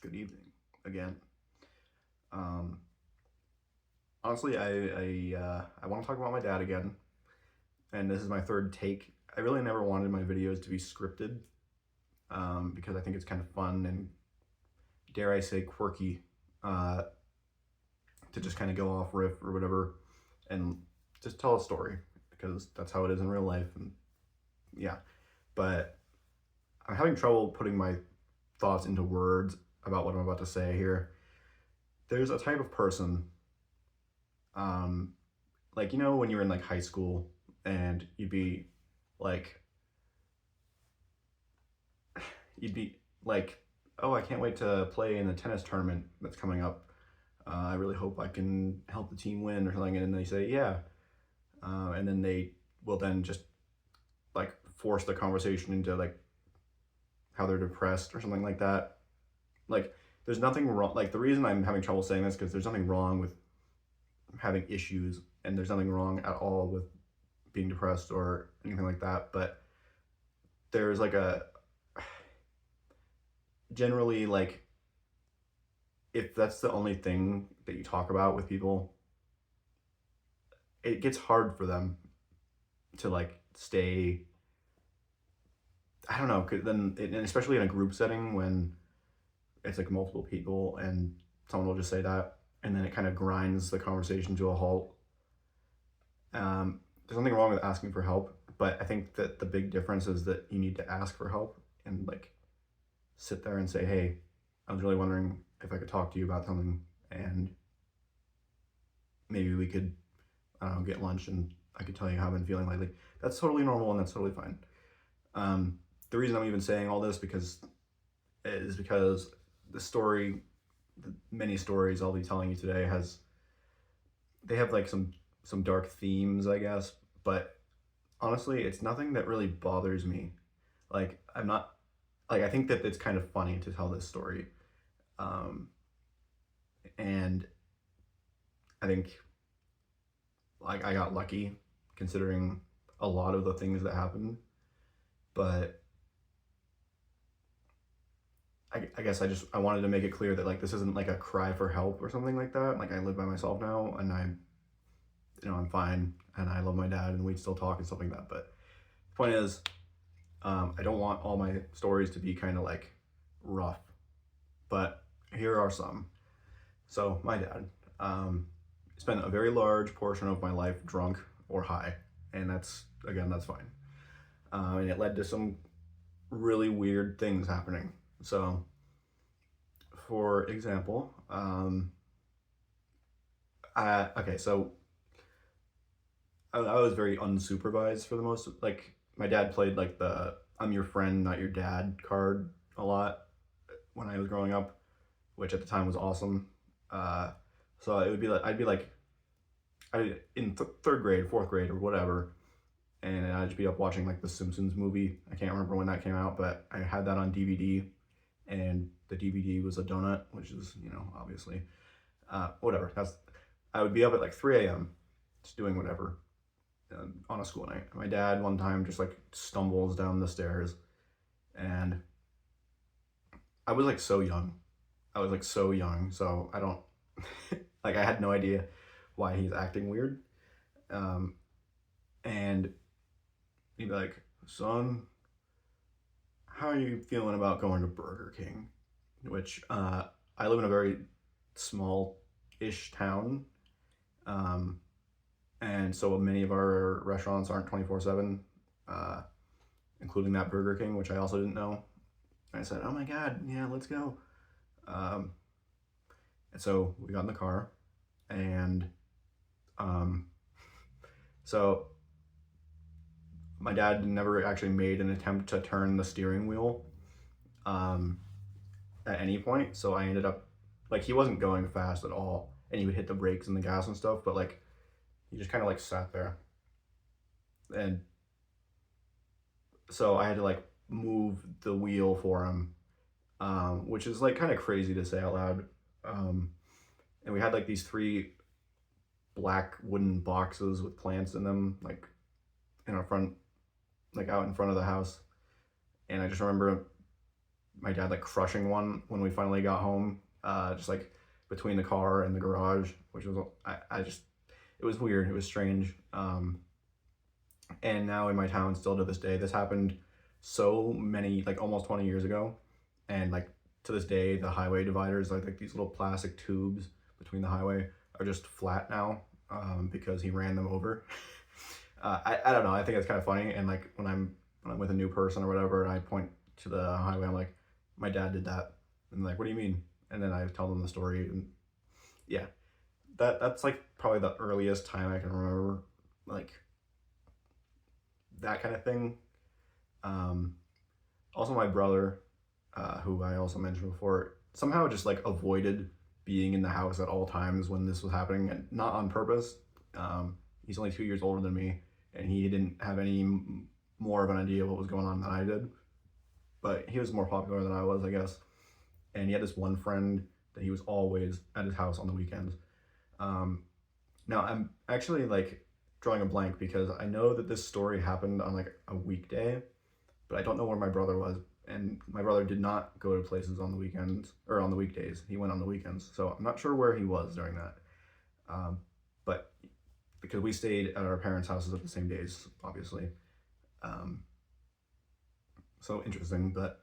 Good evening again. Um, Honestly, I want to talk about my dad again, and this is my third take. I really never wanted my videos to be scripted because I think it's kind of fun and, dare I say, quirky uh, to just kind of go off riff or whatever and just tell a story because that's how it is in real life. And yeah, but I'm having trouble putting my thoughts into words about what I'm about to say here. There's a type of person, um, like, when you were in like high school and like you'd be like, oh, I can't wait to play in the tennis tournament that's coming up. I really hope I can help the team win or something. And then they say, yeah. And then they will then just like force the conversation into like how they're depressed or something like that. Like, there's nothing wrong. Like, the reason I'm having trouble saying this because there's nothing wrong with having issues, and there's nothing wrong at all with being depressed or anything like that. But there's like a generally, like, if that's the only thing that you talk about with people, it gets hard for them to like stay. I don't know, 'cause and especially in a group setting when it's like multiple people and someone will just say that, and then it kind of grinds the conversation to a halt. There's nothing wrong with asking for help, but I think that the big difference is that you need to ask for help and like sit there and say, hey, I was really wondering if I could talk to you about something, and maybe we could, I don't know, get lunch and I could tell you how I've been feeling lately. That's totally normal and that's totally fine. The reason I'm even saying all this because the story, the many stories I'll be telling you today they have like some dark themes, I guess, but honestly, it's nothing that really bothers me. Like, I'm not like, I think that it's kind of funny to tell this story. Um, and I think like I got lucky considering a lot of the things that happened, but I guess I wanted to make it clear that like this isn't like a cry for help or something like that. Like, I live by myself now and I'm fine and I love my dad and we still talk and stuff like that. But the point is, I don't want all my stories to be kind of like rough, but here are some. So my dad spent a very large portion of my life drunk or high, and that's fine. And it led to some really weird things happening. So, for example, okay, so I was very unsupervised for the most. Like, my dad played like the "I'm your friend, not your dad" card a lot when I was growing up, which at the time was awesome. Uh, so it would be like in third grade, fourth grade, or whatever, and I'd just be up watching like the Simpsons movie. I can't remember when that came out, but I had that on DVD, and the DVD was a donut, which is, obviously, whatever. I would be up at like 3 a.m. just doing whatever on a school night. My dad one time just like stumbles down the stairs, and I was like so young. So I don't like, I had no idea why he's acting weird. Um, and he'd be like, "Son, how are you feeling about going to Burger King?" Which I live in a very small-ish town, um, and so many of our restaurants aren't 24/7, uh, including that Burger King, which I also didn't know. And I said, "Oh my God, yeah, let's go." Um, and so we got in the car, and um, so my dad never actually made an attempt to turn the steering wheel um, at any point. So I ended up, like, he wasn't going fast at all, and he would hit the brakes and the gas and stuff, but like he just kind of like sat there, and so I had to like move the wheel for him, which is like kind of crazy to say out loud. Um, and we had like these three black wooden boxes with plants in them, like in our front, like out in front of the house. And I just remember my dad like crushing one when we finally got home, just like between the car and the garage, which was I just it was weird, it was strange. And now in my town, still to this day, this happened so many like almost 20 years ago, and like to this day, the highway dividers, like these little plastic tubes between the highway, are just flat now, because he ran them over. I don't know. I think it's kind of funny, and like when I'm with a new person or whatever, and I point to the highway, I'm like, my dad did that, and they're like, what do you mean? And then I tell them the story, and yeah, that's like probably the earliest time I can remember, like that kind of thing. Um, Also, my brother, who I also mentioned before, somehow just like avoided being in the house at all times when this was happening, and not on purpose. He's only 2 years older than me, and he didn't have any more of an idea of what was going on than I did. But he was more popular than I was, I guess. And he had this one friend that he was always at his house on the weekends. Um, Now I'm actually like drawing a blank because I know that this story happened on like a weekday, but I don't know where my brother was. And my brother did not go to places on the weekends or on the weekdays. He went on the weekends. So I'm not sure where he was during that. Um, but because we stayed at our parents' houses at the same days, obviously. Um, so interesting, but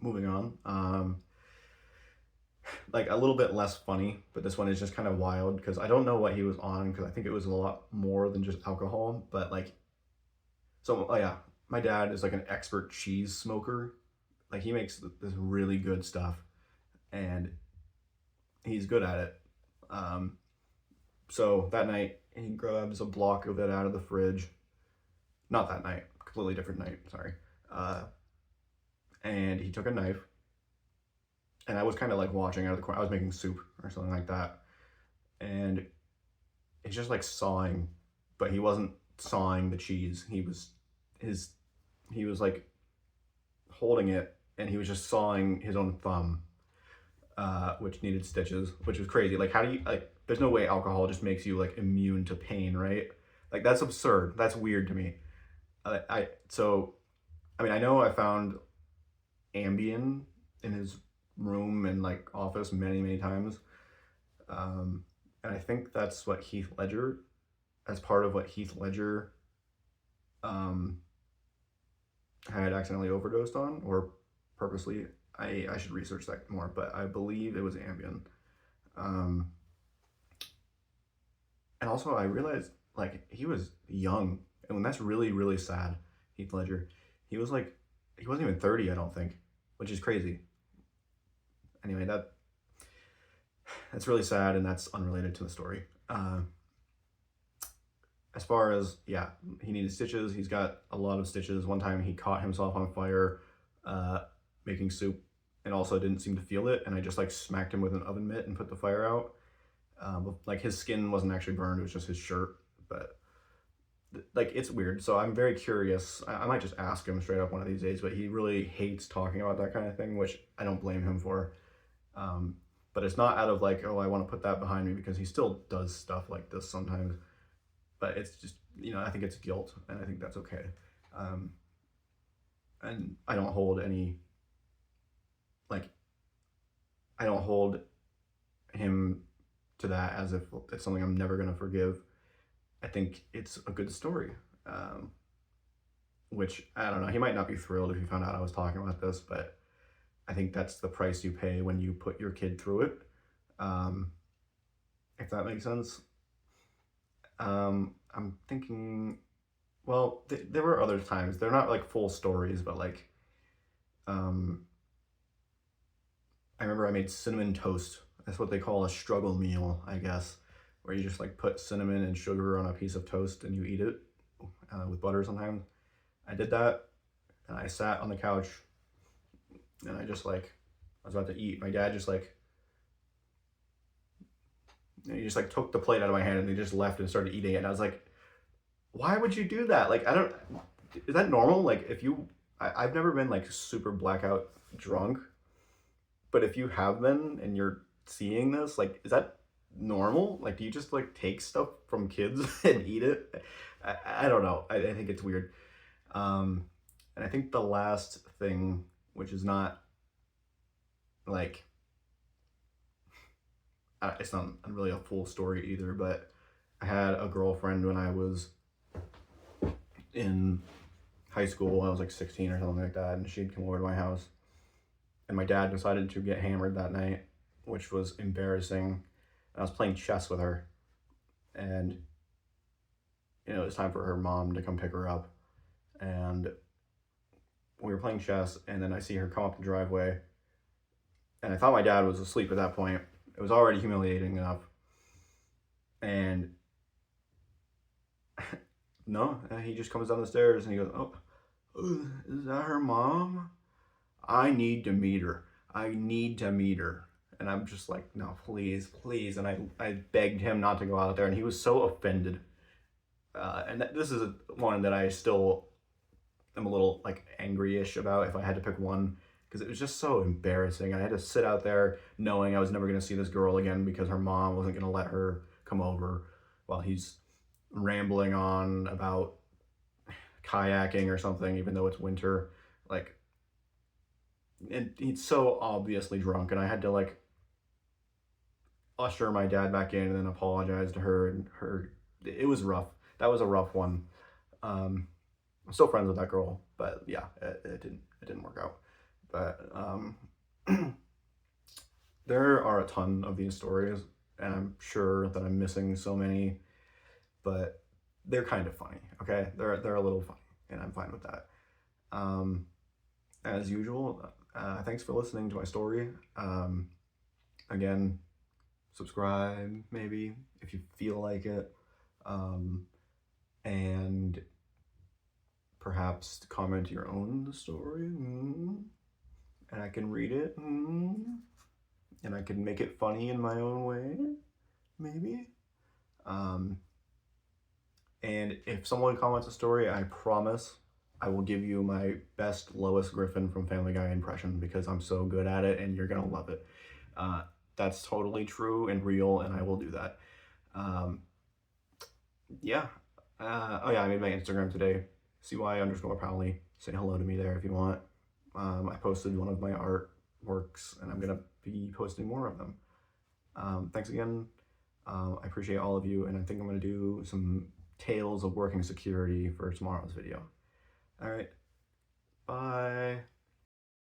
moving on. Like a little bit less funny, but this one is just kind of wild because I don't know what he was on because I think it was a lot more than just alcohol. But like, so oh yeah, my dad is like an expert cheese smoker. Like he makes this really good stuff, and he's good at it. Um, so that night he grabs a block of it out of the fridge. Not that night, completely different night. Sorry. Uh, and he took a knife, and I was kind of like watching out of the corner. I was making soup or something like that, and he's just like sawing, but he wasn't sawing the cheese. His he was like holding it, and he was just sawing his own thumb, which needed stitches, which was crazy. Like, how do you like? There's no way alcohol just makes you like immune to pain, right? Like that's absurd. That's weird to me. I so I mean I know I found Ambien in his room and like office many times, and I think that's what Heath Ledger, as part of what Heath Ledger um, had accidentally overdosed on or purposely. I should research that more, but I believe it was Ambien. Um, and also, I realized like he was young, and when that's really sad. Heath Ledger, he was like he wasn't even 30, I don't think, which is crazy. Anyway, that's really sad, and that's unrelated to the story. As far as yeah, he needed stitches. He's got a lot of stitches. One time he caught himself on fire, uh, making soup, and also didn't seem to feel it. And I just like smacked him with an oven mitt and put the fire out. Like his skin wasn't actually burned; it was just his shirt. But like it's weird. So I'm very curious. I might just ask him straight up one of these days. But he really hates talking about that kind of thing, which I don't blame him for. Um, but it's not out of like, oh, I want to put that behind me, because he still does stuff like this sometimes. But it's just, I think it's guilt, and I think that's okay. Um, and I don't hold any, like, I don't hold him to that as if it's something I'm never going to forgive. I think it's a good story, which I don't know. He might not be thrilled if he found out I was talking about this, but I think that's the price you pay when you put your kid through it. Um, if that makes sense. I'm thinking, well, there were other times. They're not like full stories, but like, um, I remember I made cinnamon toast. That's what they call a struggle meal, I guess, where you just like put cinnamon and sugar on a piece of toast and you eat it with butter sometimes. I did that, and I sat on the couch, and I just like, I was about to eat. My dad just like, he just like took the plate out of my hand and he just left and started eating it. And I was like, why would you do that? Like, I don't, is that normal? Like, if you, I've never been like super blackout drunk, but if you have been and you're seeing this, like, is that normal? Like, do you just like take stuff from kids and eat it? I don't know. I think it's weird. And I think the last thing which is not like, it's not really a full story either, but I had a girlfriend when I was in high school. I was like 16 or something like that, and she'd come over to my house, and my dad decided to get hammered that night, which was embarrassing. And I was playing chess with her, and it was time for her mom to come pick her up, and we were playing chess, and then I see her come up the driveway, and I thought my dad was asleep at that point. It was already humiliating enough, and no, he just comes down the stairs and he goes, "Oh, is that her mom? I need to meet her. I need to meet her." And I'm just like, "No, please, please." And I begged him not to go out there, and he was so offended. This is one that I still am a little like angry-ish about if I had to pick one, because it was just so embarrassing. I had to sit out there knowing I was never going to see this girl again because her mom wasn't going to let her come over while he's rambling on about kayaking or something, even though it's winter. Like, and he's so obviously drunk, and I had to like usher my dad back in and then apologize to her and her. It was rough. That was a rough one. I'm still friends with that girl, but yeah, it didn't work out. But there are a ton of these stories, and I'm sure that I'm missing so many, but they're kind of funny. Okay, they're a little funny, and I'm fine with that. As usual, thanks for listening to my story. Again, subscribe maybe if you feel like it, and perhaps comment your own story, and I can read it, and I can make it funny in my own way, maybe. And if someone comments a story, I promise I will give you my best Lois Griffin from Family Guy impression, because I'm so good at it and you're gonna love it. That's totally true and real, and I will do that. Yeah. Oh yeah, I made my Instagram today. CY_Powley. Say hello to me there if you want. I posted one of my artworks, and I'm gonna be posting more of them. Thanks again. I appreciate all of you, and I think I'm gonna do some tales of working security for tomorrow's video. All right, bye.